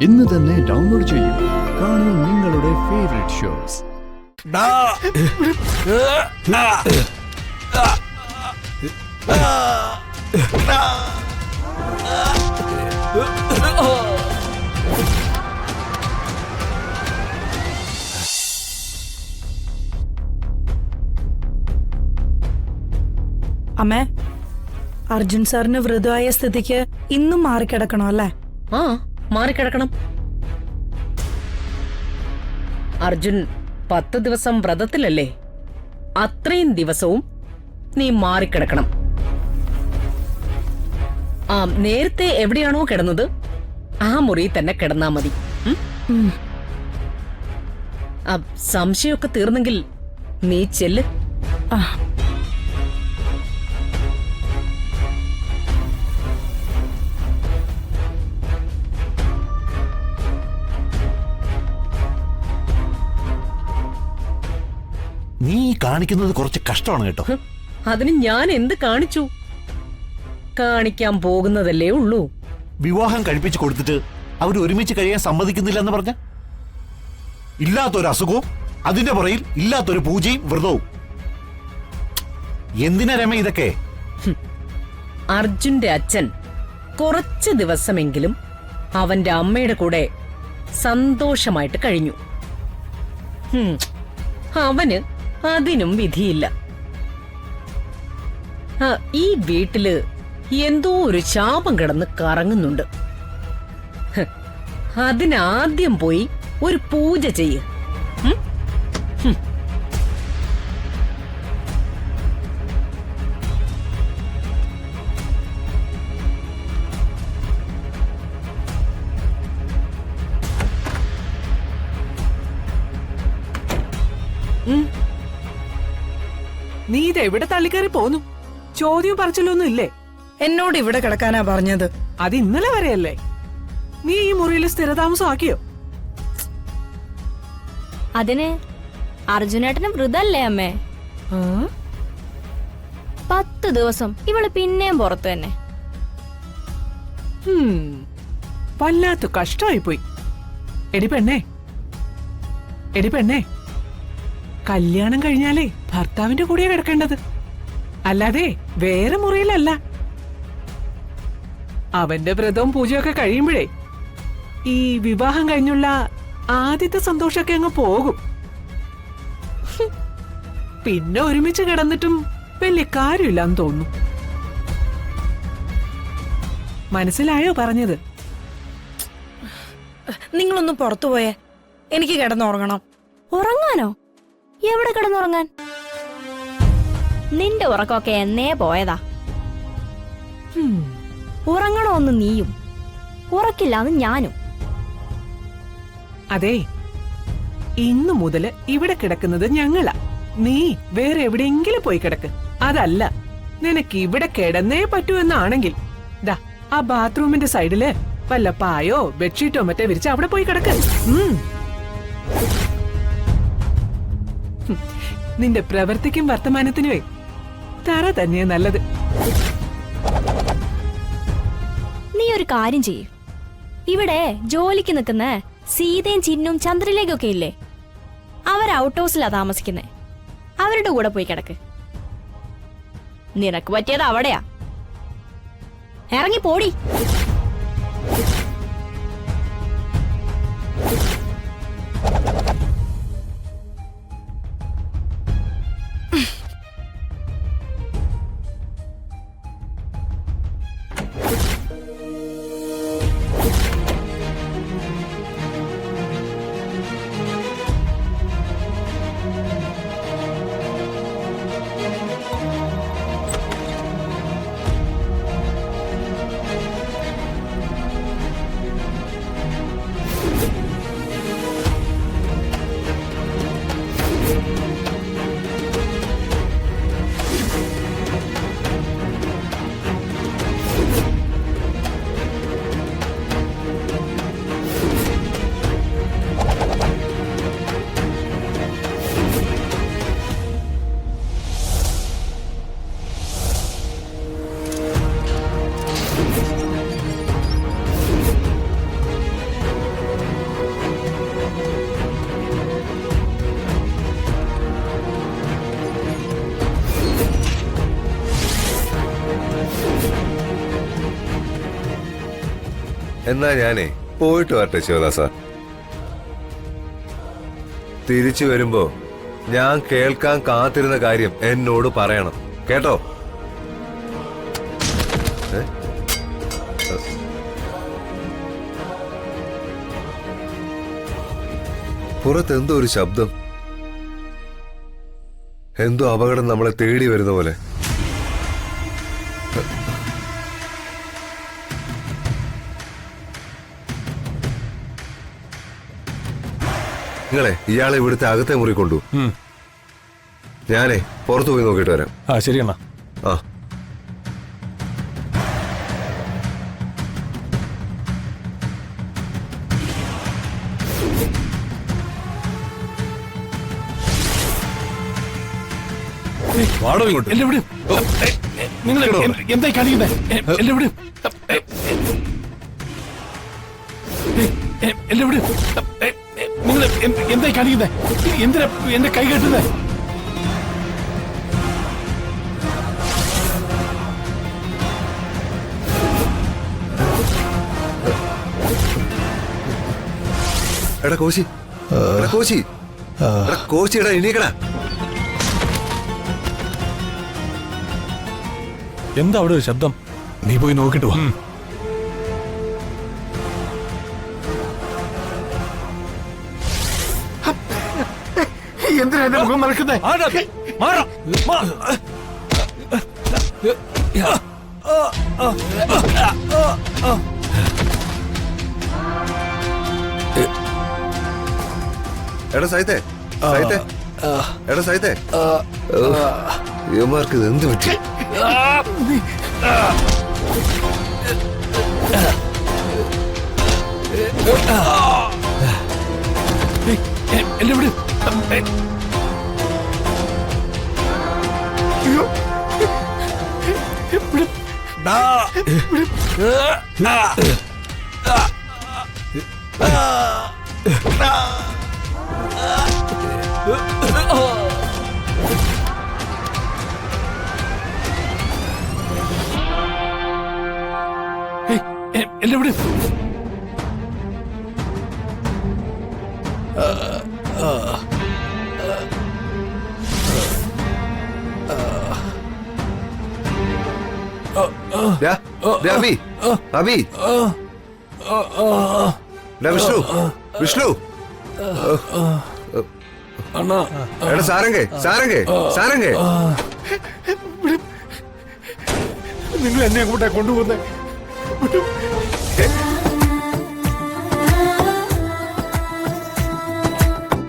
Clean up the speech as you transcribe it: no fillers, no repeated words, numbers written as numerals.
ഇന്ന് തന്നെ ഡൗൺലോഡ് ചെയ്യൂ. കാണൂ നിങ്ങളുടെ ഫേവറേറ്റ് ഷോസ്. അമ്മേ, അർജുൻ സാറിന് വ്രതമായ സ്ഥിതിക്ക് ഇന്നും മാറിക്കിടക്കണോ അല്ലേ? ആ, മാറിക്കിടക്കണം. അർജുൻ 10 ദിവസം വ്രതത്തിലല്ലേ? അത്രയും ദിവസവും നീ മാറിക്കിടക്കണം. ആ, നേരത്തെ എവിടെയാണോ കിടന്നത് ആ മുറി തന്നെ കിടന്നാ മതി. സംശയമൊക്കെ തീർന്നെങ്കിൽ നീ ചെല്ല്. നീ കാണിക്കുന്നത് കുറച്ച് കഷ്ടമാണ് കേട്ടോ. അതിന് ഞാൻ എന്ത് കാണിച്ചു? കാണിക്കാൻ പോകുന്നതല്ലേ ഉള്ളൂ. വിവാഹം കഴിപ്പിച്ചു കൊടുത്തിട്ട് അവർ ഒരുമിച്ച് കഴിയാൻ സമ്മതിക്കുന്നില്ല എന്ന് പറഞ്ഞ, ഇല്ലാത്തൊരു അസുഖവും അതിന്റെ പുറയിൽ ഇല്ലാത്തൊരു പൂജയും വ്രതവും. എന്തിനാ രമ ഇതൊക്കെ? അർജുന്റെ അച്ഛൻ കുറച്ച് ദിവസമെങ്കിലും അവന്റെ അമ്മയുടെ കൂടെ സന്തോഷമായിട്ട് കഴിഞ്ഞു. അവന് അതിനും വിധിയില്ല. ഈ വീട്ടില് എന്തോ ഒരു ശാപം കിടന്ന് കറങ്ങുന്നുണ്ട്. അതിനാദ്യം പോയി ഒരു പൂജ ചെയ്യ്. നീ ഇതെവിടെ തള്ളിക്കയറി പോന്നു? ചോദ്യം പറച്ചിലൊന്നും ഇല്ലേ? എന്നോട് ഇവിടെ കിടക്കാനാ പറഞ്ഞത്. അത് ഇന്നലെ വരെയല്ലേ? നീ ഈ മുറിയിൽ സ്ഥിരതാമസം ആക്കിയോ? അതിന് അർജുനേട്ടന് വ്രതല്ലേ അമ്മേ? 10 ദിവസം ഇവള് പിന്നെയും പുറത്തു തന്നെ. വല്ലാത്ത കഷ്ടമായി പോയി. എടി പെണ്ണേ, കല്യാണം കഴിഞ്ഞാലേ ഭർത്താവിന്റെ കൂടെയാ കിടക്കേണ്ടത്, അല്ലാതെ വേറെ മുറിയിലല്ല. അവന്റെ വ്രതവും പൂജയൊക്കെ കഴിയുമ്പോഴേ ഈ വിവാഹം കഴിഞ്ഞുള്ള ആദ്യത്തെ സന്തോഷമൊക്കെ അങ്ങ് പോകും. പിന്നെ ഒരുമിച്ച് കിടന്നിട്ടും വലിയ കാര്യമില്ലാന്ന് തോന്നുന്നു. മനസ്സിലായോ പറഞ്ഞത്? നിങ്ങളൊന്ന് പുറത്തുപോയേ, എനിക്ക് കിടന്നുറങ്ങണം. ഉറങ്ങാനോ? എവിടെ കിടന്നുറങ്ങാൻ? നിന്റെ ഉറക്കമൊക്കെ എന്നേ പോയതാ. ഉറങ്ങണോന്ന് നീയും, ഉറക്കില്ലാന്ന് ഞാനും. അതെ, ഇന്നു മുതല് ഇവിടെ കിടക്കുന്നത് ഞങ്ങളാ. നീ വേറെ എവിടെയെങ്കിലും പോയി കിടക്ക്. അതല്ല, നിനക്ക് ഇവിടെ കിടന്നേ പറ്റൂ എന്നാണെങ്കിൽ ദാ ആ ബാത്റൂമിന്റെ സൈഡില് വല്ല പായോ ബെഡ്ഷീറ്റോ മറ്റേ വിരിച്ച് അവിടെ പോയി കിടക്ക്. നിന്റെ പ്രവൃത്തിക്കും വർത്തമാനത്തിനുമേ തറ തന്നെയാ നല്ലത്. നീ ഒരു കാര്യം ചെയ്യ്. ഇവിടെ ജോലിക്ക് നിൽക്കുന്ന സീതയും ചിന്നും ചന്ദ്രലേഖയൊക്കെ ഇല്ലേ, അവർ ഔട്ട് ഹൗസിലാ താമസിക്കുന്നേ. അവരുടെ കൂടെ പോയി കിടക്ക്. നിനക്ക് പറ്റിയത് അവിടെയാ. ഇറങ്ങി പോടി. എന്നാ ഞാനേ പോയിട്ട് വരട്ടെ ശിവദാസ. തിരിച്ചു വരുമ്പോ ഞാൻ കേൾക്കാൻ കാത്തിരുന്ന കാര്യം എന്നോട് പറയണം കേട്ടോ. പുറത്തെന്തോ ഒരു ശബ്ദം, എന്തോ അപകടം നമ്മളെ തേടി വരുന്ന പോലെ. നിങ്ങളെ ഇയാളെ ഇവിടുത്തെ അകത്തെ മുറി കൊണ്ടു. ഞാനേ പുറത്തു പോയി നോക്കിയിട്ട് വരാം. ആ ശരി അണ്ണാ. ആ വാടോ ഇങ്ങോട്ട്. എല്ലാവരും നിങ്ങൾ എന്തായി കാണിക്കുന്നത്? എല്ലാവരും എല്ലാവരും നിങ്ങൾ എന്തായി കാണിക്കുന്നത്? എന്തിനാ എന്റെ കൈ കെട്ടുന്നത്? എടാ കോശി, എടാ കോശി, എടാ കോശി, എടാ എണീക്കടാ. എന്താ അവിടെ ഒരു ശബ്ദം? നീ പോയി നോക്കിട്ട് വാ. എന്തിനാ എന്റെ മുഖം മറക്കുന്നേ? എടാ സൈത്തെ, സൈത്തെ, എടാ സൈത്തെ, ഇവന്മാർക്ക് ഇത് എന്ത് പറ്റി? എല്ലാവരും എല്ലാവരും അബി, അബി, വിഷ്ണു, വിഷ്ണു, എടാ സാരംഗേ, സാരംഗേ, സാരംഗേ, നിങ്ങൾ എന്നെ അങ്ങോട്ടേ കൊണ്ടുപോകുന്നേ?